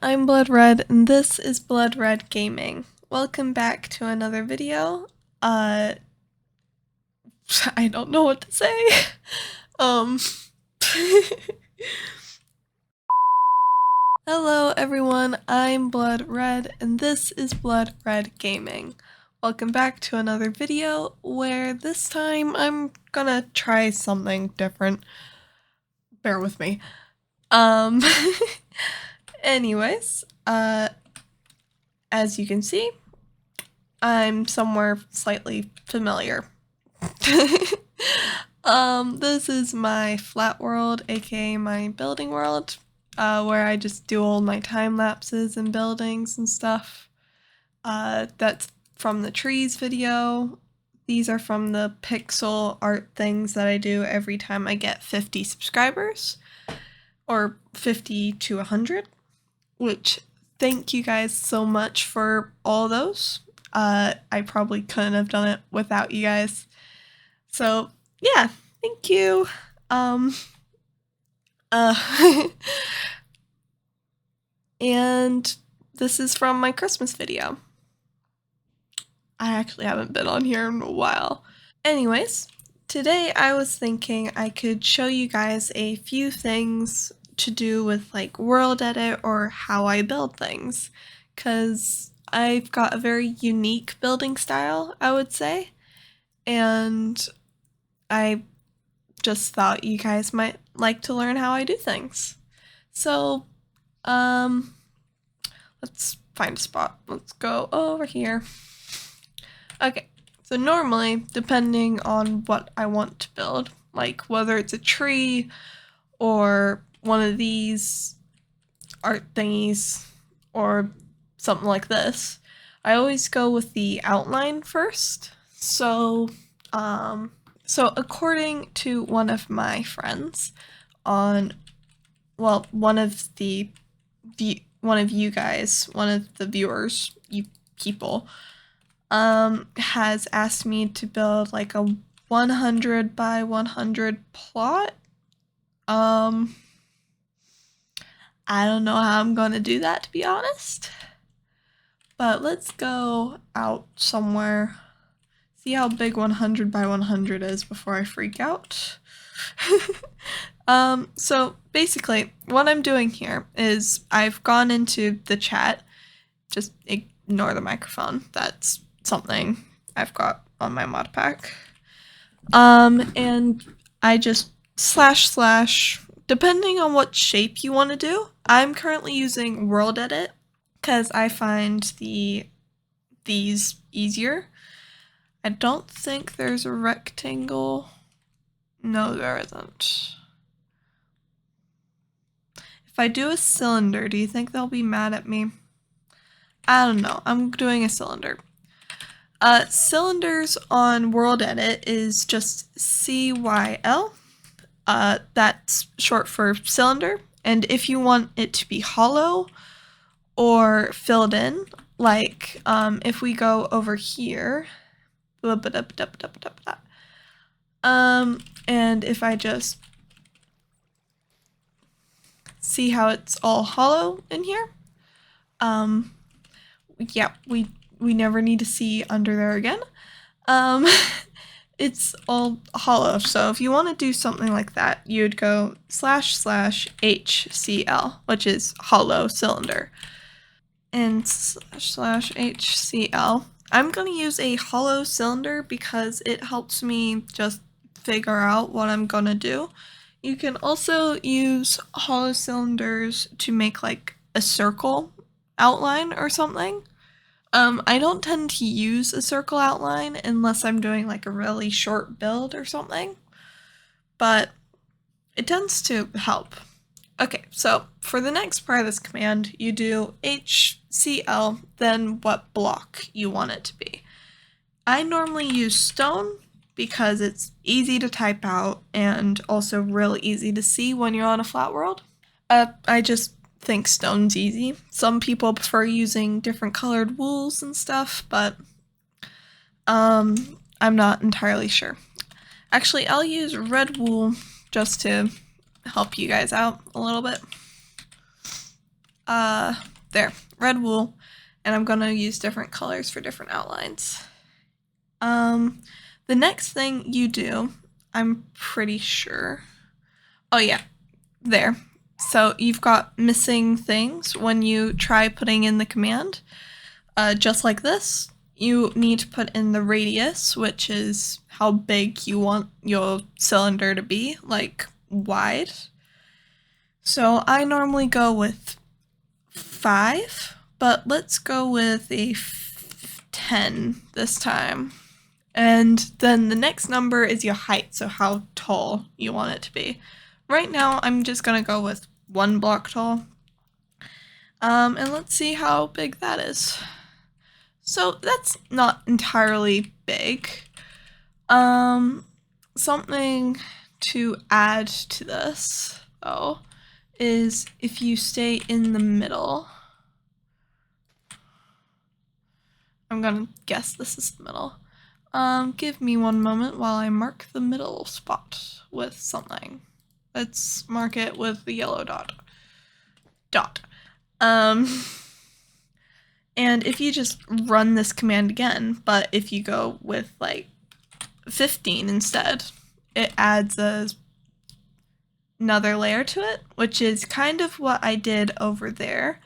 I'm Blood Red, and this is Blood Red Gaming. Welcome back to another video. I don't know what to say. Hello everyone, I'm Blood Red, and this is Blood Red Gaming. Welcome back to another video where this time I'm gonna try something different. Bear with me. Anyways, as you can see, I'm somewhere slightly familiar. This is my flat world, aka my building world, where I just do all my time lapses and buildings and stuff. That's from the trees video. These are from the pixel art things that I do every time I get 50 subscribers, or 50 to 100, which thank you guys so much for all those. I probably couldn't have done it without you guys. So yeah, thank you. And this is from my Christmas video. I actually haven't been on here in a while. Anyways, today I was thinking I could show you guys a few things to do with like world edit or how I build things, because I've got a very unique building style, I would say, and I just thought you guys might like to learn how I do things. So, let's find a spot. Let's go over here. Okay, so normally, depending on what I want to build, like whether it's a tree or one of these art thingies or something like this, I always go with the outline first. So according to one of my friends one of you guys, one of the viewers, you people, has asked me to build like a 100 by 100 plot. I don't know how I'm gonna do that, to be honest. But let's go out somewhere. See how big 100 by 100 is before I freak out. So basically, what I'm doing here is I've gone into the chat. Just ignore the microphone. That's something I've got on my mod pack. And I just // depending on what shape you want to do. I'm currently using world edit because I find these easier. I don't think there's a rectangle. No, there isn't. If I do a cylinder, do you think they'll be mad at me? I don't know. I'm doing a cylinder. Cylinders on world edit is just CYL. That's short for cylinder. And if you want it to be hollow or filled in, like if we go over here, and if I just see how it's all hollow in here, yeah, we never need to see under there again. It's all hollow, so if you want to do something like that, you'd go / HCL, which is hollow cylinder. And / HCL. I'm going to use a hollow cylinder because it helps me just figure out what I'm going to do. You can also use hollow cylinders to make like a circle outline or something. I don't tend to use a circle outline unless I'm doing like a really short build or something, but it tends to help. Okay, so for the next part of this command, you do HCL, then what block you want it to be. I normally use stone because it's easy to type out and also really easy to see when you're on a flat world. I just think stone's easy. Some people prefer using different colored wools and stuff, but I'm not entirely sure. Actually, I'll use red wool just to help you guys out a little bit. there, red wool, and I'm gonna use different colors for different outlines. The next thing you do, I'm pretty sure, oh yeah, there. So you've got missing things when you try putting in the command. Just like this, you need to put in the radius, which is how big you want your cylinder to be, like wide. So I normally go with 5, but let's go with a 10 this time. And then the next number is your height, so how tall you want it to be. Right now, I'm just gonna go with 1 block tall. And let's see how big that is. So that's not entirely big. Something to add to this, though, is if you stay in the middle. I'm gonna guess this is the middle. Give me one moment while I mark the middle spot with something. Let's mark it with the yellow dot. And if you just run this command again, but if you go with like 15 instead, it adds another layer to it, which is kind of what I did over there.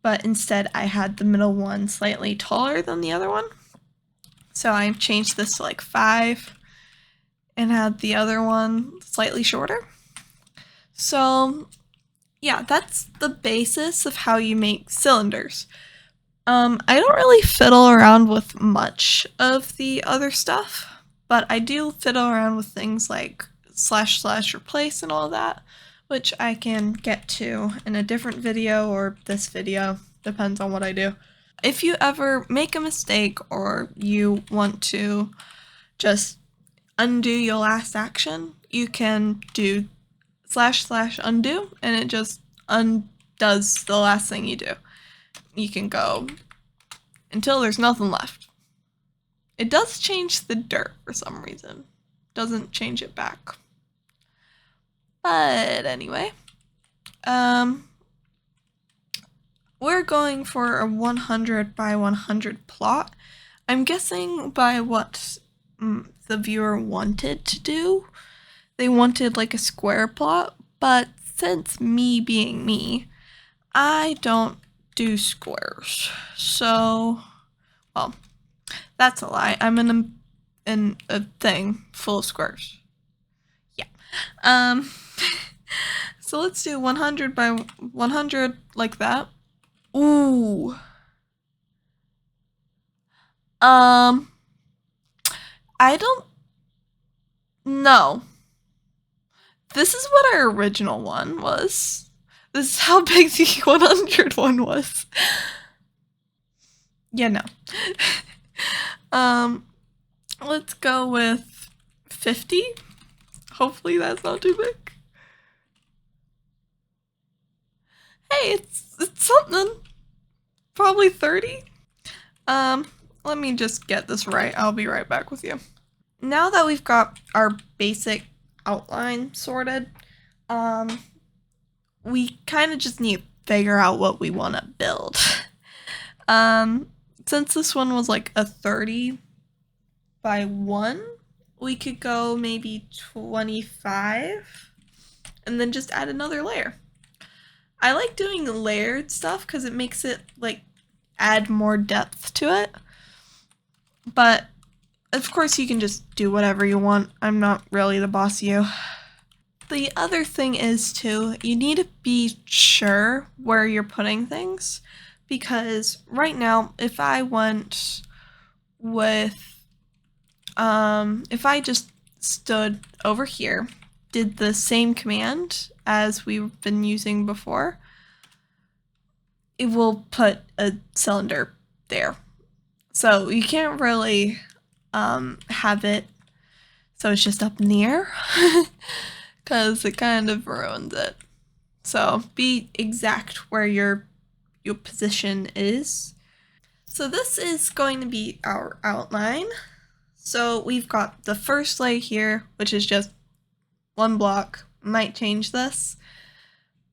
But instead I had the middle one slightly taller than the other one. So I changed this to like 5 and had the other one slightly shorter. So yeah, that's the basis of how you make cylinders. I don't really fiddle around with much of the other stuff, but I do fiddle around with things like / replace and all that, which I can get to in a different video or this video, depends on what I do. If you ever make a mistake or you want to just undo your last action, you can do / undo and it just undoes the last thing you do. You can go until there's nothing left. It does change the dirt for some reason. Doesn't change it back. But anyway, we're going for a 100 by 100 plot. I'm guessing by what the viewer wanted to do. They wanted like a square plot, but since me being me, I don't do squares. So, well, that's a lie. I'm in a thing full of squares. Yeah. So let's do 100 by 100 like that. Ooh. I don't know. This is what our original one was. This is how big the 100 one was. Yeah, no. Let's go with 50. Hopefully that's not too big. Hey, it's something. Probably 30. Let me just get this right. I'll be right back with you. Now that we've got our basic outline sorted, we kind of just need to figure out what we want to build. Since this one was like a 30 by 1, we could go maybe 25 and then just add another layer. I like doing layered stuff because it makes it like add more depth to it. But of course you can just do whatever you want. I'm not really the boss of you. The other thing is too, you need to be sure where you're putting things, because right now if I went with if I just stood over here, did the same command as we've been using before, it will put a cylinder there. So you can't really have it so it's just up in the air because it kind of ruins it. So be exact where your position is. So this is going to be our outline. So we've got the first layer here, which is just 1 block. Might change this,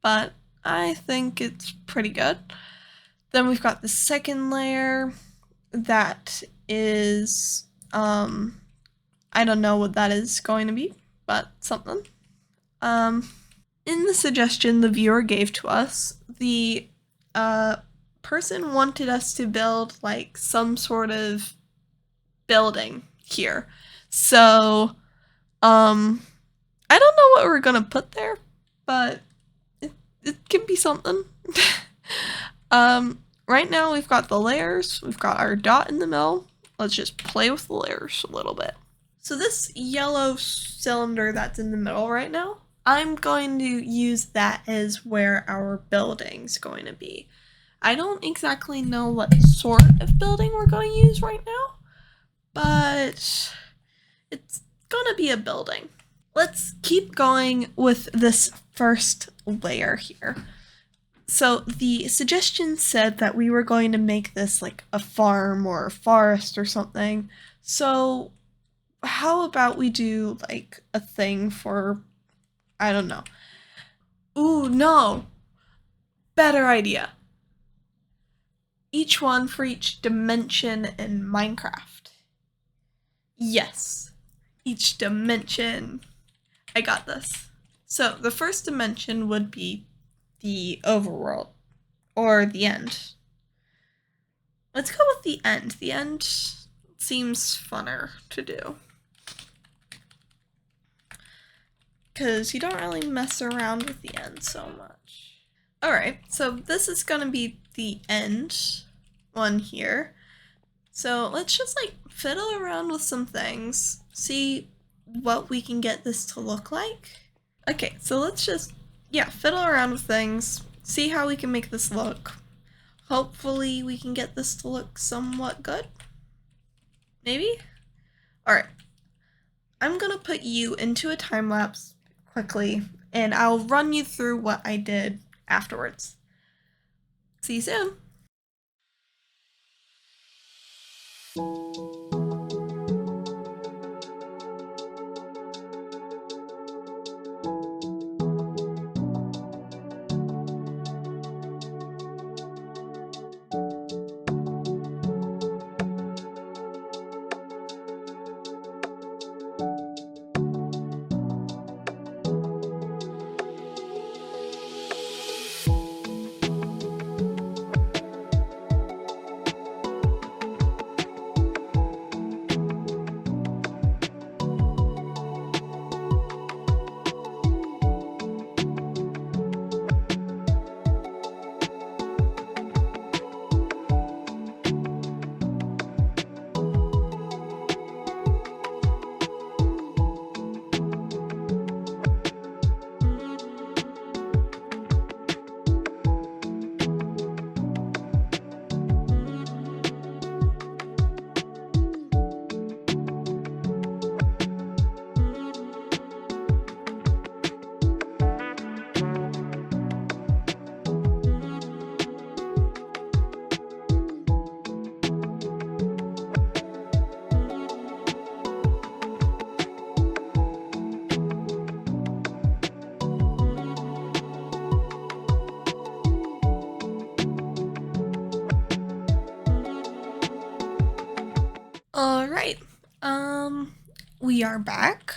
but I think it's pretty good. Then we've got the second layer that is, I don't know what that is going to be, but something. In the suggestion the viewer gave to us, the person wanted us to build like some sort of building here. So, I don't know what we're gonna put there, but it can be something. Right now we've got the layers, we've got our dot in the middle. Let's just play with the layers a little bit. So this yellow cylinder that's in the middle right now, I'm going to use that as where our building's going to be. I don't exactly know what sort of building we're going to use right now, but it's gonna be a building. Let's keep going with this first layer here. So the suggestion said that we were going to make this like a farm or a forest or something. So how about we do like a thing for, I don't know. Ooh, no. Better idea. Each one for each dimension in Minecraft. Yes. Each dimension. I got this. So the first dimension would be the overworld, or the end. Let's go with the end. The end seems funner to do, because you don't really mess around with the end so much. Alright, so this is gonna be the end one here. So let's just like fiddle around with some things, see what we can get this to look like. Okay, so let's just, fiddle around with things, see how we can make this look. Hopefully we can get this to look somewhat good. Maybe? Alright. I'm gonna put you into a time lapse quickly, and I'll run you through what I did afterwards. See you soon! Alright, we are back,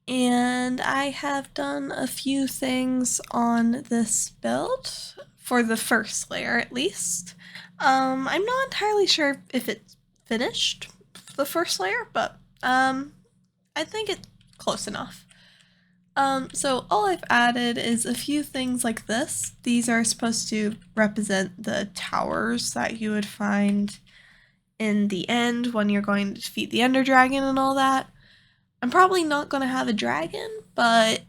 and I have done a few things on this build, for the first layer at least. I'm not entirely sure if it's finished, the first layer, but I think it's close enough. So all I've added is a few things like this. These are supposed to represent the towers that you would find in the end when you're going to defeat the Ender Dragon and all that. I'm probably not going to have a dragon, but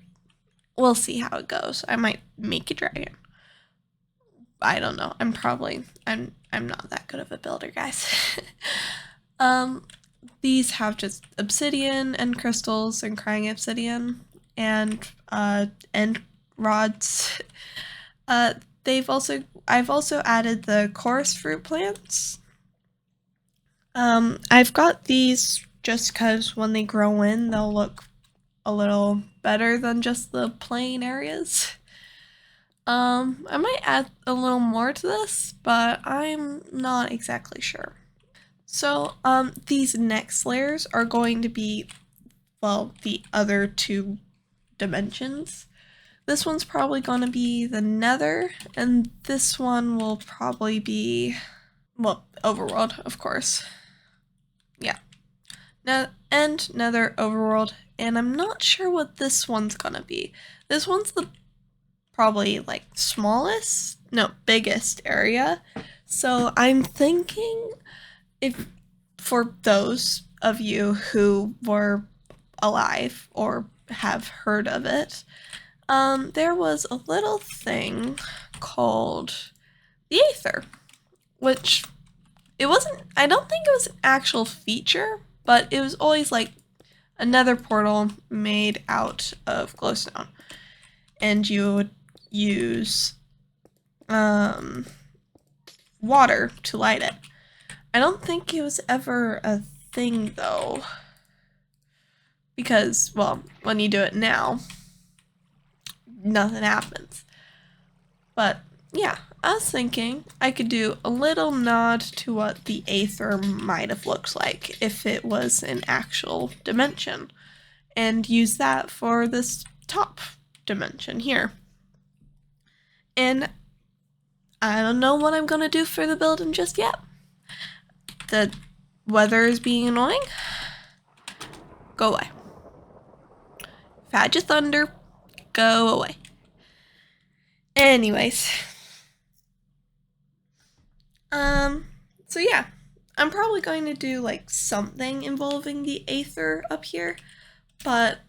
we'll see how it goes. I might make a dragon. I don't know. I'm not that good of a builder, guys. These have just obsidian and crystals and crying obsidian and end rods. I've also added the chorus fruit plants. I've got these just because when they grow in, they'll look a little better than just the plain areas. I might add a little more to this, but I'm not exactly sure. So, these next layers are going to be, well, the other two dimensions. This one's probably going to be the nether, and this one will probably be, well, overworld, of course. Yeah. And nether, overworld, and I'm not sure what this one's gonna be. This one's the probably like biggest area. So I'm thinking, if for those of you who were alive or have heard of it, there was a little thing called the Aether, which I don't think it was an actual feature, but it was always like another portal made out of glowstone. And you would use water to light it. I don't think it was ever a thing though, because, well, when you do it now, nothing happens. But yeah, I was thinking I could do a little nod to what the Aether might have looked like if it was an actual dimension, and use that for this top dimension here. And I don't know what I'm gonna do for the building just yet. The weather is being annoying. Go away. Fad your thunder. Go away. Anyways. So yeah. I'm probably going to do like something involving the Aether up here, but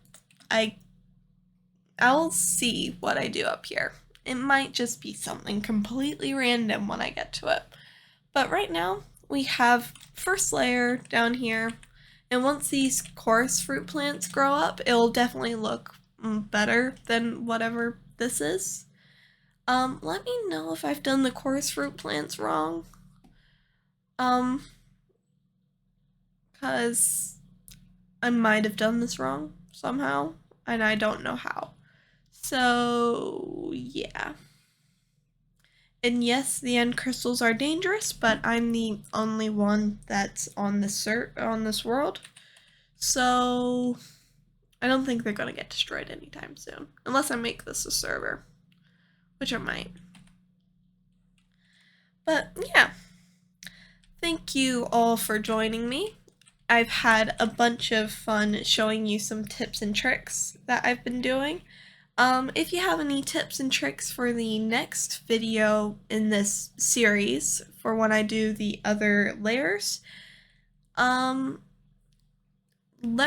I'll see what I do up here. It might just be something completely random when I get to it. But right now, we have first layer down here, and once these chorus fruit plants grow up, it'll definitely look better than whatever this is. Let me know if I've done the chorus fruit plants wrong. Because I might have done this wrong somehow, and I don't know how. So, yeah. And yes, the end crystals are dangerous, but I'm the only one that's on this world. So, I don't think they're gonna get destroyed anytime soon. Unless I make this a server. Which I might. But, yeah. Thank you all for joining me. I've had a bunch of fun showing you some tips and tricks that I've been doing. If you have any tips and tricks for the next video in this series, for when I do the other layers, let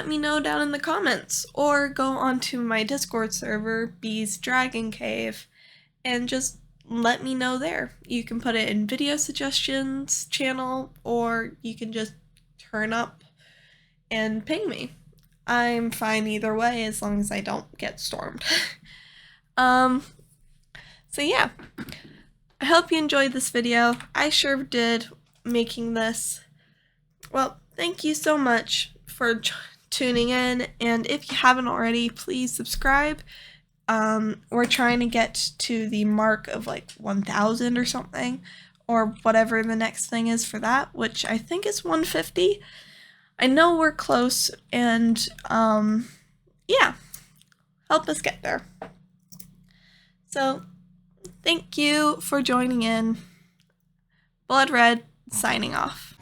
me know down in the comments, or go onto my Discord server, Bee's Dragon Cave, and just let me know there. You can put it in video suggestions channel, or you can just turn up and ping me. I'm fine either way as long as I don't get stormed. So yeah, I hope you enjoyed this video. I sure did making this. Well, thank you so much for tuning in, and if you haven't already, please subscribe. We're trying to get to the mark of like 1,000 or something, or whatever the next thing is for that, which I think is 150. I know we're close, and yeah, help us get there. So, thank you for joining in. Blood Red, signing off.